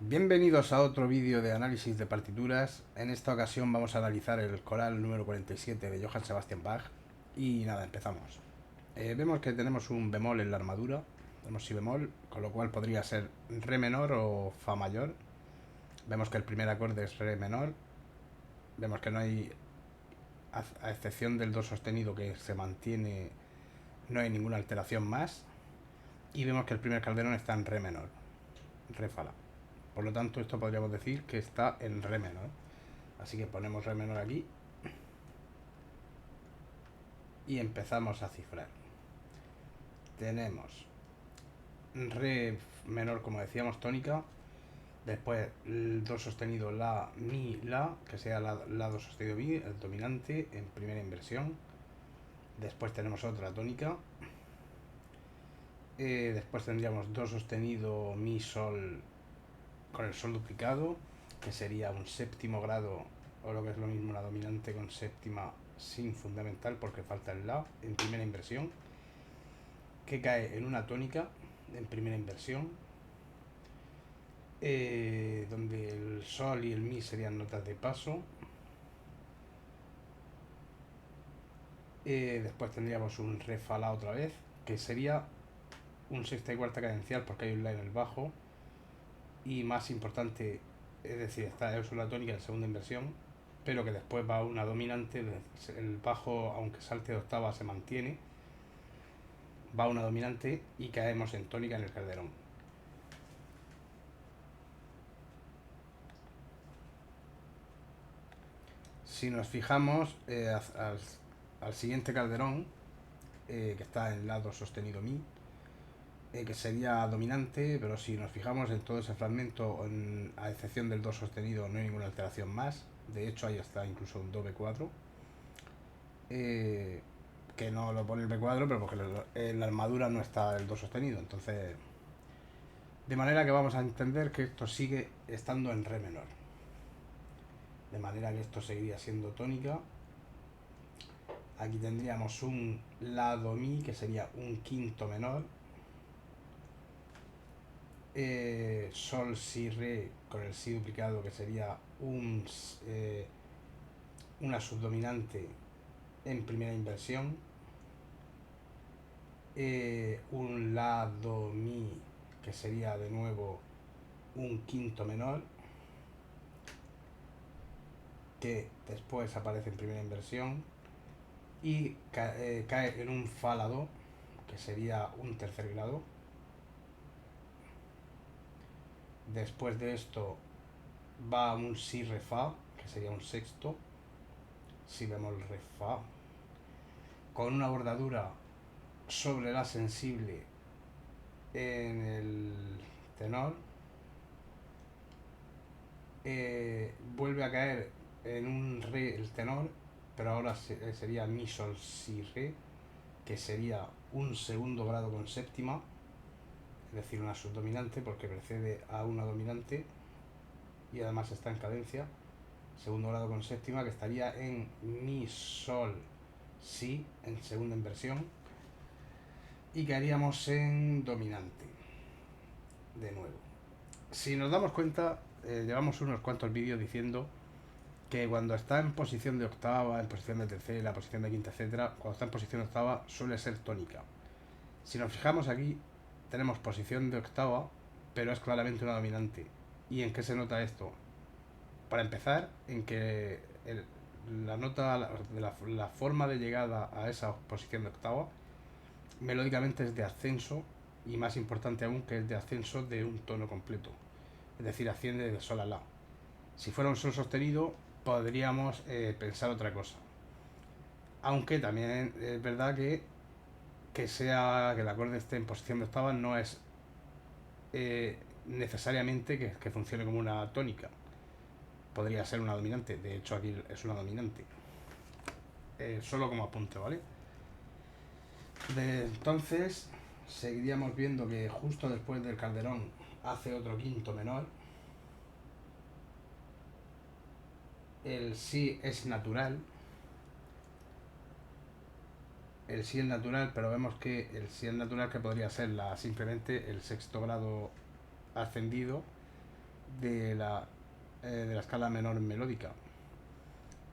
Bienvenidos a otro vídeo de análisis de partituras. En esta ocasión vamos a analizar el coral número 47 de Johann Sebastian Bach. Y nada, empezamos. Vemos que tenemos un bemol en la armadura. Tenemos si bemol, con lo cual podría ser re menor o fa mayor. Vemos que el primer acorde es re menor. Vemos que no hay, a excepción del do sostenido que se mantiene, no hay ninguna alteración más. Y vemos que el primer calderón está en re menor, re fa la. Por lo tanto, esto podríamos decir que está en re menor. Así que ponemos re menor aquí y empezamos a cifrar. Tenemos re menor, como decíamos, tónica. Después el do sostenido, la, mi, la, que sea la do sostenido mi, el dominante en primera inversión. Después tenemos otra tónica. Después tendríamos do sostenido, mi, sol con el sol duplicado, que sería un séptimo grado, o lo que es lo mismo, una dominante con séptima sin fundamental porque falta el la en primera inversión, que cae en una tónica en primera inversión, donde el sol y el mi serían notas de paso. Después tendríamos un re fa la otra vez, que sería un sexta y cuarta cadencial porque hay un la en el bajo, y más importante, es decir, es una tónica en segunda inversión, pero que después va una dominante, el bajo aunque salte de octava se mantiene, va una dominante y caemos en tónica en el calderón. Si nos fijamos al siguiente calderón, que está en la do sostenido mi, que sería dominante, pero si nos fijamos en todo ese fragmento, a excepción del do sostenido, no hay ninguna alteración más. De hecho, ahí está incluso un do b4, que no lo pone el b4, pero porque en la armadura no está el do sostenido. Entonces, de manera que vamos a entender que esto sigue estando en re menor. De manera que esto seguiría siendo tónica. Aquí tendríamos un la do mi, que sería un quinto menor. Sol si re con el si duplicado, que sería una subdominante en primera inversión. Un la do mi, que sería de nuevo un quinto menor, que después aparece en primera inversión, y cae en un fa la do, que sería un tercer grado. Después de esto va un si re fa, que sería un sexto, si bemol re fa, con una bordadura sobre la sensible en el tenor. Vuelve a caer en un re el tenor, pero ahora sería mi sol si re, que sería un segundo grado con séptima, es decir, una subdominante porque precede a una dominante y además está en cadencia. Segundo grado con séptima, que estaría en mi sol si en segunda inversión, y caeríamos en dominante de nuevo. Si nos damos cuenta, llevamos unos cuantos vídeos diciendo que cuando está en posición de octava, en posición de tercera, posición de quinta, etcétera, cuando está en posición de octava suele ser tónica. Si nos fijamos aquí, tenemos posición de octava, pero es claramente una dominante. ¿Y en qué se nota esto? Para empezar, en que la nota, la forma de llegada a esa posición de octava, melódicamente es de ascenso, y más importante aún que es de ascenso de un tono completo. Es decir, asciende de sol a la. Si fuera un sol sostenido, podríamos pensar otra cosa. Aunque también es verdad que el acorde esté en posición de octava no es necesariamente que funcione como una tónica. Podría ser una dominante. De hecho, aquí es una dominante. Solo como apunte, ¿vale? Entonces, seguiríamos viendo que justo después del calderón hace otro quinto menor. El si es natural. El si es natural, pero vemos que el si es natural, que podría ser simplemente el sexto grado ascendido, de la escala menor melódica.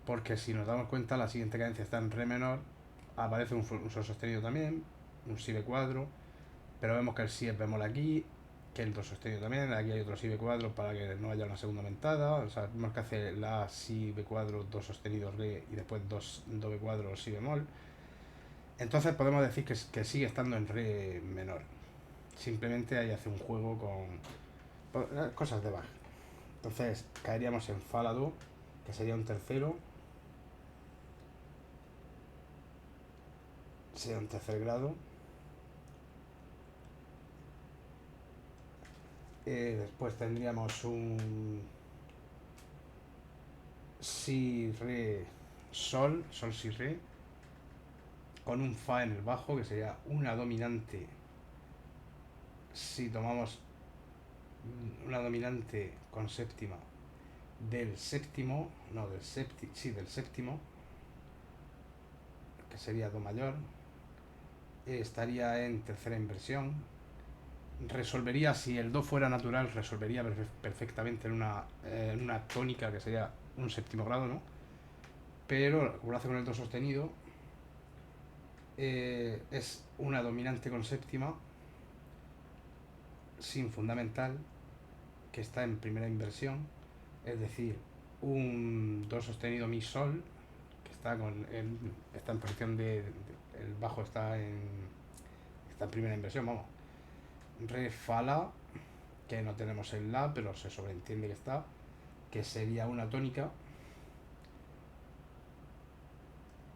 Porque si nos damos cuenta, la siguiente cadencia está en re menor, aparece un sol sostenido también, un si b4, pero vemos que el si es bemol aquí, que el do sostenido también, aquí hay otro si b4 para que no haya una segunda aumentada, o sea, vemos que hace la si b4, do sostenido re y después do b4 si bemol. Entonces podemos decir que sigue estando en re menor. Simplemente ahí hace un juego con cosas de Bach. Entonces caeríamos en fa la do, que sería un tercero, sería un tercer grado. Después tendríamos un si re sol, sol si re, con un fa en el bajo, que sería una dominante. Si tomamos una dominante con séptima del séptimo, no del séptimo, sí, del séptimo, que sería do mayor, estaría en tercera inversión. Resolvería, si el do fuera natural, resolvería perfectamente en una tónica, que sería un séptimo grado, ¿no? Pero como lo hace con el do sostenido, es una dominante con séptima sin fundamental, que está en primera inversión, es decir, un do sostenido mi sol, que está en posición el bajo está en primera inversión, vamos. Re fa la, que no tenemos el la, pero se sobreentiende que está, que sería una tónica.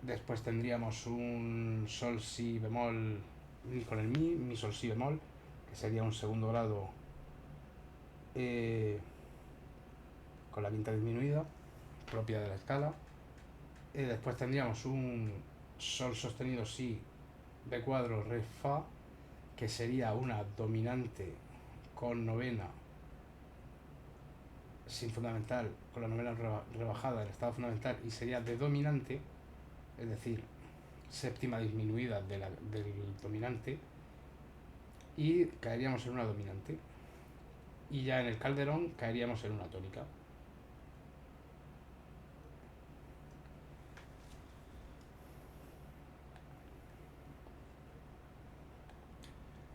Después tendríamos un sol si bemol con el mi sol si bemol, que sería un segundo grado eh, con la quinta disminuida, propia de la escala. Después tendríamos un sol sostenido si b cuadro re fa, que sería una dominante con novena sin fundamental, con la novena rebajada del estado fundamental, y sería de dominante, es decir, séptima disminuida del dominante, y caeríamos en una dominante. Y ya en el calderón caeríamos en una tónica.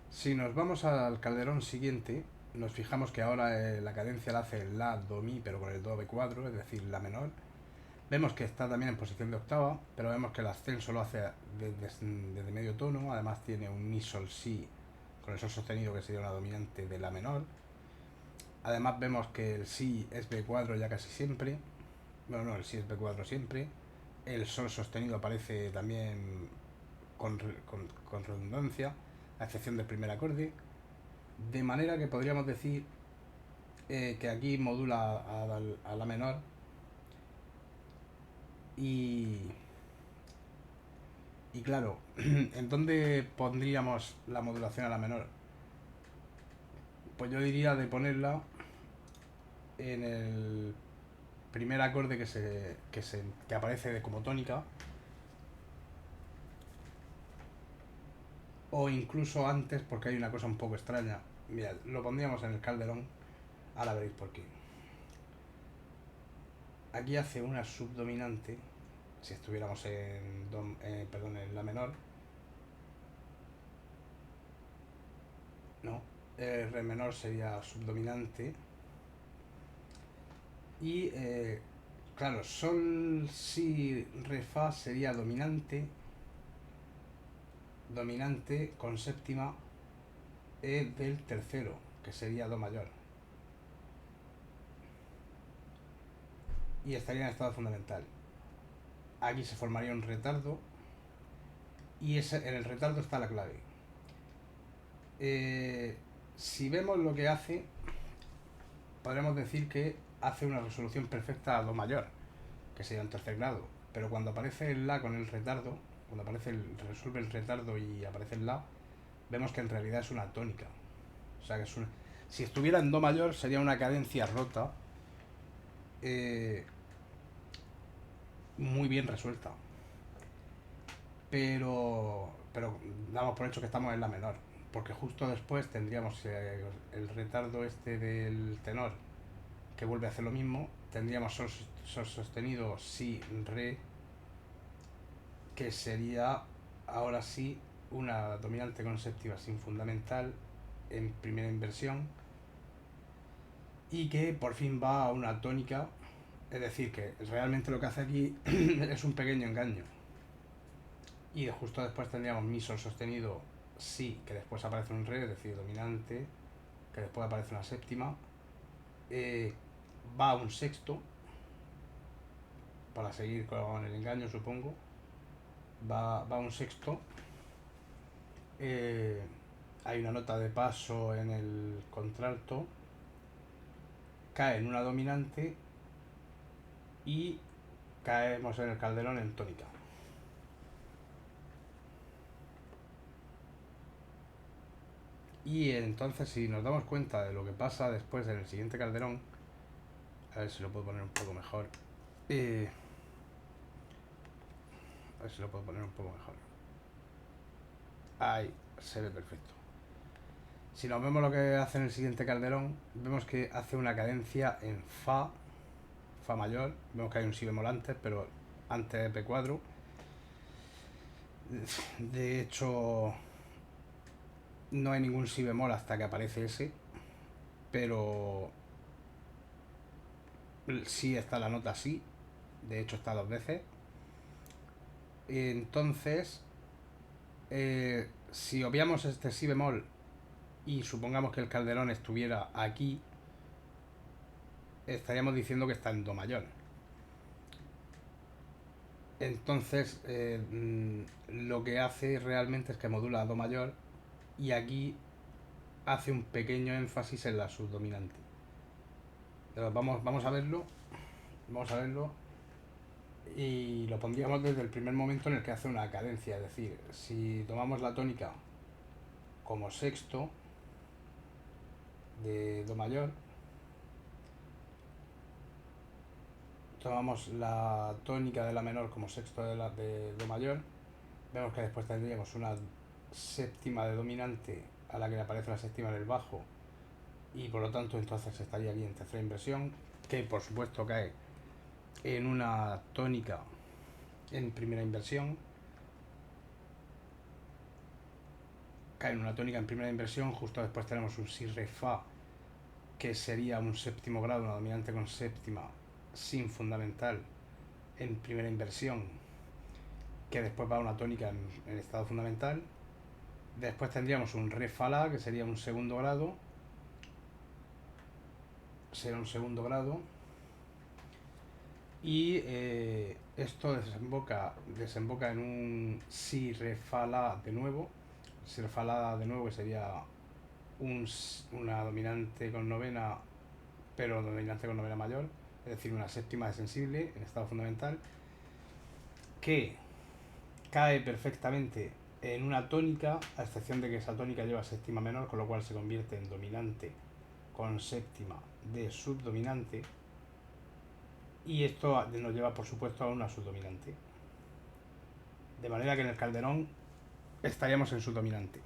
Si nos vamos al calderón siguiente, nos fijamos que ahora la cadencia la hace la, do, mi, pero con el do b4, es decir, la menor. Vemos que está también en posición de octava, pero vemos que el ascenso lo hace desde medio tono. Además tiene un mi sol si con el sol sostenido, que sería una dominante de la menor. Además vemos que el si es b4 ya casi siempre. Bueno, no, el si es b4 siempre. El sol sostenido aparece también con redundancia, a excepción del primer acorde. De manera que podríamos decir que aquí modula a la menor. Y claro, ¿en dónde pondríamos la modulación a la menor? Pues yo diría de ponerla en el primer acorde que aparece como tónica, o incluso antes, porque hay una cosa un poco extraña. Mirad, lo pondríamos en el calderón, ahora veréis por qué. Aquí hace una subdominante, si estuviéramos en la menor. No, re menor sería subdominante. Y claro, sol, si, re, fa sería dominante. Dominante con séptima del tercero, que sería do mayor. Y estaría en estado fundamental. Aquí se formaría un retardo. Y en el retardo está la clave. Si vemos lo que hace, podremos decir que hace una resolución perfecta a do mayor, que sería un tercer grado. Pero cuando aparece el la con el retardo, cuando resuelve el retardo y aparece el la, vemos que en realidad es una tónica. O sea que si estuviera en do mayor sería una cadencia rota, muy bien resuelta. Pero damos por hecho que estamos en la menor, porque justo después tendríamos el retardo este del tenor, que vuelve a hacer lo mismo. Tendríamos sol sostenido, si, re, que sería ahora sí una dominante con séptima sin fundamental en primera inversión, y que por fin va a una tónica. Es decir, que realmente lo que hace aquí es un pequeño engaño. Y justo después tendríamos mi sol sostenido, si, que después aparece un re, es decir, dominante, que después aparece una séptima, va a un sexto, para seguir con el engaño, supongo. Va a un sexto. Hay una nota de paso en el contralto, cae en una dominante y caemos en el calderón en tónica. Y entonces, si nos damos cuenta de lo que pasa después en el siguiente calderón, a ver si lo puedo poner un poco mejor. A ver si lo puedo poner un poco mejor. Ahí, se ve perfecto. Si nos vemos lo que hace en el siguiente calderón, vemos que hace una cadencia en fa, fa mayor. Vemos que hay un si bemol antes, pero antes de P4. De hecho, no hay ningún si bemol hasta que aparece ese, pero sí está la nota si. De hecho, está dos veces. Entonces, si obviamos este si bemol y supongamos que el calderón estuviera aquí, estaríamos diciendo que está en do mayor. Entonces, lo que hace realmente es que modula a do mayor, y aquí hace un pequeño énfasis en la subdominante. Vamos a verlo. Vamos a verlo. Y lo pondríamos desde el primer momento en el que hace una cadencia. Es decir, si tomamos la tónica como sexto de do mayor, tomamos la tónica de la menor como sexto de do mayor, vemos que después tendríamos una séptima de dominante a la que le aparece la séptima en el bajo, y por lo tanto entonces estaría aquí en tercera inversión, que por supuesto cae en una tónica en primera inversión. Cae en una tónica en primera inversión. Justo después tenemos un si re fa, que sería un séptimo grado, una dominante con séptima sin fundamental en primera inversión, que después va a una tónica en estado fundamental. Después tendríamos un re fa la, que sería un segundo grado. Será un segundo grado. Y esto desemboca en un si re fa la de nuevo. Si re fa la de nuevo, que sería una dominante con novena, pero dominante con novena mayor, es decir, una séptima de sensible en estado fundamental, que cae perfectamente en una tónica, a excepción de que esa tónica lleva séptima menor, con lo cual se convierte en dominante con séptima de subdominante, y esto nos lleva por supuesto a una subdominante, de manera que en el calderón estaríamos en subdominante.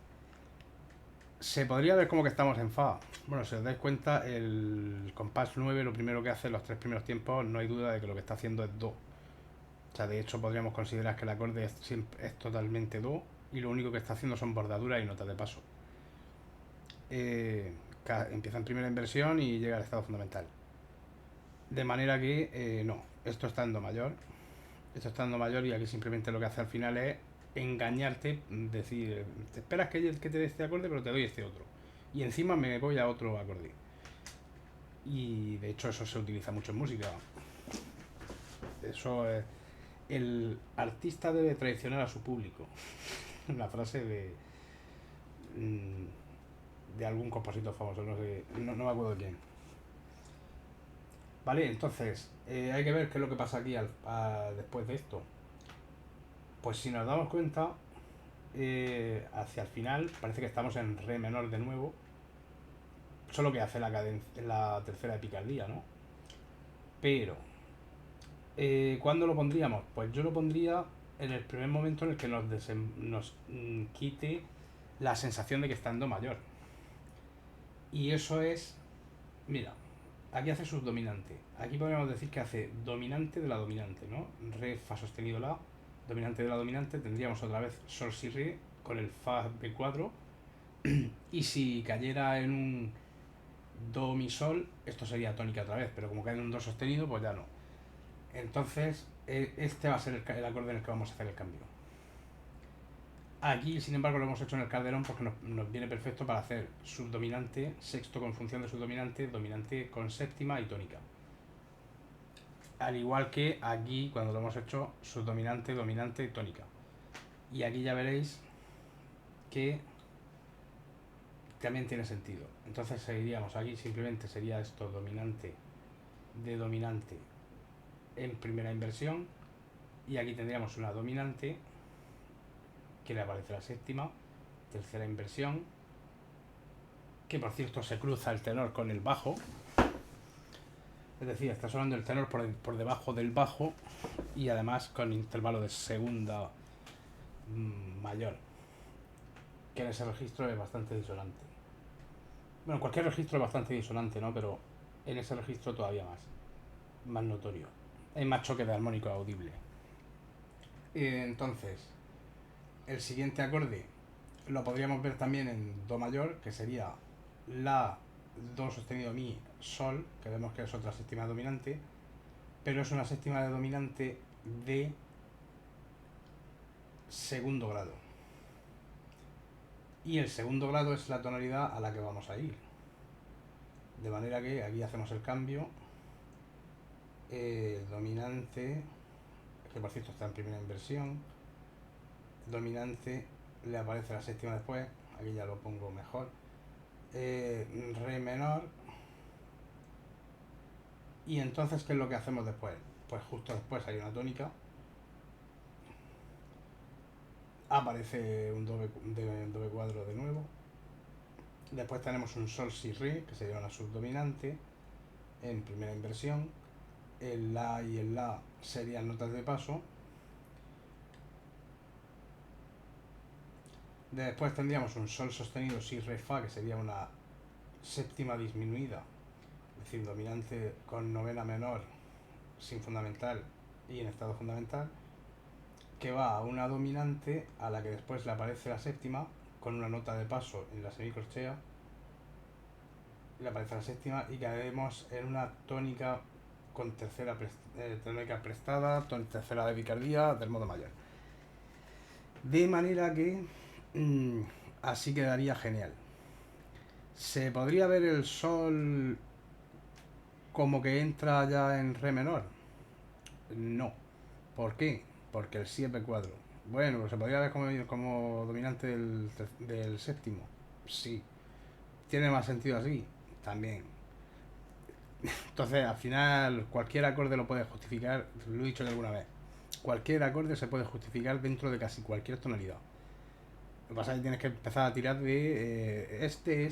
Se podría ver como que estamos en fa. Bueno, si os dais cuenta, el compás 9 lo primero que hace en los tres primeros tiempos, no hay duda de que lo que está haciendo es do. O sea, de hecho podríamos considerar que el acorde es totalmente do, y lo único que está haciendo son bordaduras y notas de paso. Empieza en primera inversión y llega al estado fundamental. De manera que no, esto está en do mayor. Esto está en do mayor, y aquí simplemente lo que hace al final es engañarte, decir, te esperas que te dé este acorde, pero te doy este otro. Y encima me voy a otro acorde. Y de hecho eso se utiliza mucho en música. Eso es, el artista debe traicionar a su público. Una frase de algún compositor famoso, no sé, no me acuerdo de quién. Vale, entonces hay que ver qué es lo que pasa aquí después de esto. Pues si nos damos cuenta, hacia el final parece que estamos en re menor de nuevo, solo que hace la tercera de picardía, ¿no? Pero ¿cuándo lo pondríamos? Pues yo lo pondría en el primer momento en el que nos quite la sensación de que está en do mayor. Y eso es, mira, aquí hace subdominante. Aquí podríamos decir que hace dominante de la dominante, ¿no? Re, fa sostenido, la, dominante de la dominante. Tendríamos otra vez sol, si, re con el fa B4. Y si cayera en un do, mi, sol, esto sería tónica otra vez, pero como cae en un do sostenido, pues ya no. Entonces, este va a ser el acorde en el que vamos a hacer el cambio. Aquí, sin embargo, lo hemos hecho en el Calderón porque nos viene perfecto para hacer subdominante, sexto con función de subdominante, dominante con séptima y tónica. Al igual que aquí, cuando lo hemos hecho subdominante, dominante y tónica. Y aquí ya veréis que también tiene sentido. Entonces seguiríamos aquí, simplemente sería esto dominante de dominante en primera inversión. Y aquí tendríamos una dominante que le aparece la séptima, tercera inversión, que por cierto se cruza el tenor con el bajo, es decir, está sonando el tenor por debajo del bajo y además con intervalo de segunda mayor, que en ese registro es bastante disonante. Bueno, cualquier registro es bastante disonante, ¿no? Pero en ese registro todavía más notorio. Hay más choque de armónico audible. Entonces, el siguiente acorde lo podríamos ver también en do mayor, que sería la, do sostenido, mi, sol, que vemos que es otra séptima dominante, pero es una séptima de dominante de segundo grado. Y el segundo grado es la tonalidad a la que vamos a ir. De manera que aquí hacemos el cambio. Dominante, que por cierto está en primera inversión. Dominante, le aparece la séptima después. Aquí ya lo pongo mejor. Re menor. Y entonces, ¿qué es lo que hacemos después? Pues justo después hay una tónica. Aparece un do cuadro de nuevo. Después tenemos un sol, si, re, que sería una subdominante en primera inversión. El la y el la serían notas de paso. Después tendríamos un sol sostenido, si, re, fa, que sería una séptima disminuida, es decir, dominante con novena menor, sin fundamental y en estado fundamental, que va a una dominante a la que después le aparece la séptima con una nota de paso en la semicorchea, le aparece la séptima y caemos en una tónica con tercera tónica prestada, tercera de picardía del modo mayor. De manera que así quedaría genial. ¿Se podría ver el sol como que entra ya en re menor? No. ¿Por qué? Porque el si es B4. Bueno, pues se podría ver como dominante del séptimo. Sí. ¿Tiene más sentido así? También. Entonces, al final, cualquier acorde lo puede justificar, lo he dicho alguna vez. Cualquier acorde se puede justificar dentro de casi cualquier tonalidad. Lo que pasa es que tienes que empezar a tirar de este.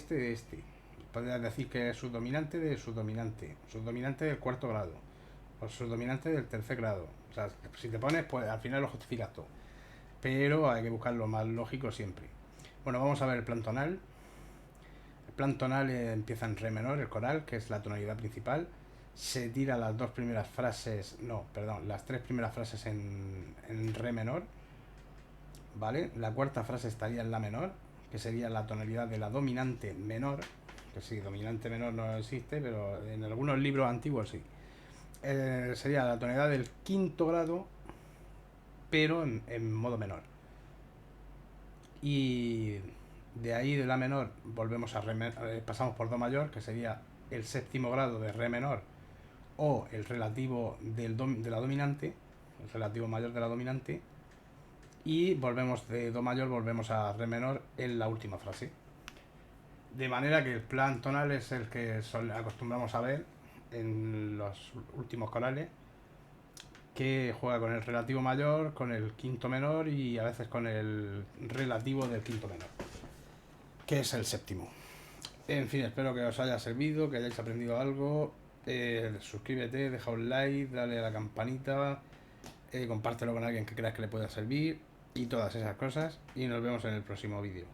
Podrías decir que es subdominante de subdominante del cuarto grado, o subdominante del tercer grado. O sea, si te pones, pues al final lo justificas todo. Pero hay que buscar lo más lógico siempre. Bueno, vamos a ver el plan tonal. El plan tonal empieza en re menor, el coral, que es la tonalidad principal. Se tira las las tres primeras frases en re menor. ¿Vale? La cuarta frase estaría en la menor, que sería la tonalidad de la dominante menor, que sí, dominante menor no existe, pero en algunos libros antiguos sí. Sería la tonalidad del quinto grado, pero en modo menor. Y de ahí de la menor volvemos a pasamos por do mayor, que sería el séptimo grado de re menor, o el relativo de la dominante, el relativo mayor de la dominante, y volvemos de do mayor, volvemos a re menor en la última frase. De manera que el plan tonal es el que acostumbramos a ver en los últimos corales, que juega con el relativo mayor, con el quinto menor y a veces con el relativo del quinto menor, que es el séptimo. En fin, espero que os haya servido, que hayáis aprendido algo. Suscríbete, deja un like, dale a la campanita, compártelo con alguien que creas que le pueda servir y todas esas cosas. Y nos vemos en el próximo vídeo.